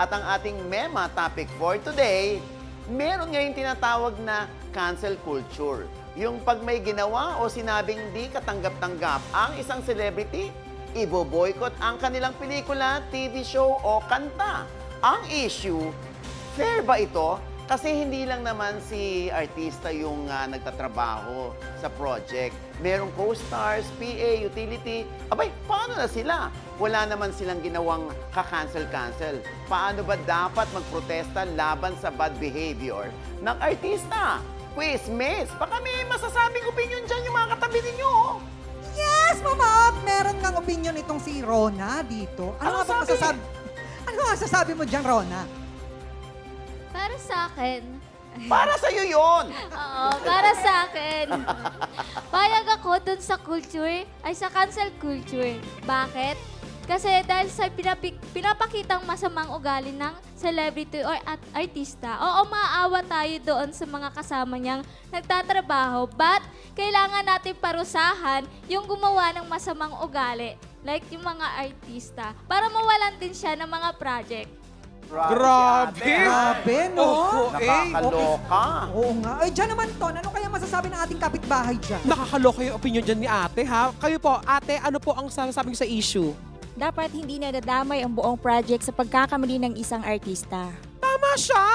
At ang ating mema topic for today, meron ngayong tinatawag na cancel culture. Yung pag may ginawa o sinabing di katanggap-tanggap ang isang celebrity, ibo-boycott ang kanilang pelikula, TV show o kanta. Ang issue, fair ba ito? Kasi hindi lang naman si artista yung nagtatrabaho sa project. Merong co-stars, PA, utility. Abay, paano na sila? Wala naman silang ginawang ka-cancel-cancel. Paano ba dapat magprotesta laban sa bad behavior ng artista? Quiz, miss, baka may masasabing opinion dyan yung mga katabi ninyo. Yes, Mama! Meron ngang opinion itong si Rona dito. Ano Ano nga ba sabi? masasabi? Ano nga sasabi mo dyan, Rona? Para sa akin, Para sa'yo yun. oo, para sa akin, payag ako dun sa culture, ay sa cancel culture. Bakit? Kasi dahil sa pinapakitang masamang ugali ng celebrity or artista, oo, maawa tayo doon sa mga kasama niyang nagtatrabaho, but kailangan natin parusahan yung gumawa ng masamang ugali, like yung mga artista, para mawalan din siya ng mga project. Grabe! Si ate. Grabe, no? Nakakaloka. Oo nga. Ay, dyan naman, Ton. Ano kaya masasabi ng ating kapitbahay dyan? Nakakaloka yung opinion dyan ni ate, ha? Kayo po, ate, ano po ang sasabi sa issue? Dapat hindi nadadamay ang buong project sa pagkakamali ng isang artista. Tama siya!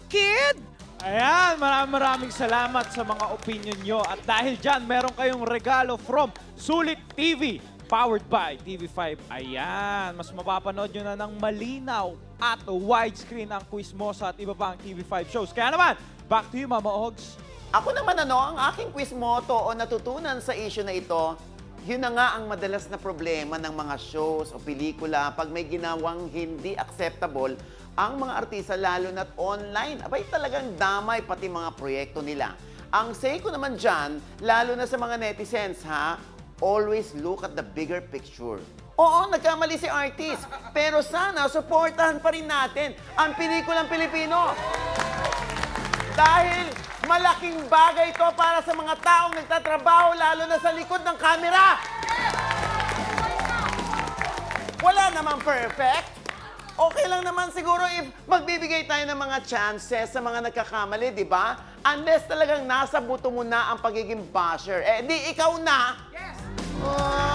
Kid! Ayan, maraming salamat sa mga opinion nyo. At dahil dyan, meron kayong regalo from Sulit TV, powered by TV5. Ayan, mas mapapanood nyo na ng malinaw at widescreen ang Quizmosa at iba pang TV5 shows. Kaya naman, back to you, Mama Ogs. Ako naman ang aking quiz motto o natutunan sa issue na ito, yun na nga ang madalas na problema ng mga shows o pelikula pag may ginawang hindi acceptable ang mga artista lalo na't online. Abay talagang damay pati mga proyekto nila. Ang say ko naman dyan, lalo na sa mga netizens ha, always look at the bigger picture. Oo, nagkamali si artist, pero sana suportahan pa rin natin ang pelikulang Pilipino. Dahil malaking bagay ito para sa mga taong nagtatrabaho, lalo na sa likod ng kamera. Wala namang perfect. Okay lang naman siguro if magbibigay tayo ng mga chances sa mga nagkakamali, di ba? Unless talagang nasa buto mo na ang pagiging basher. Eh, di ikaw na. Yes!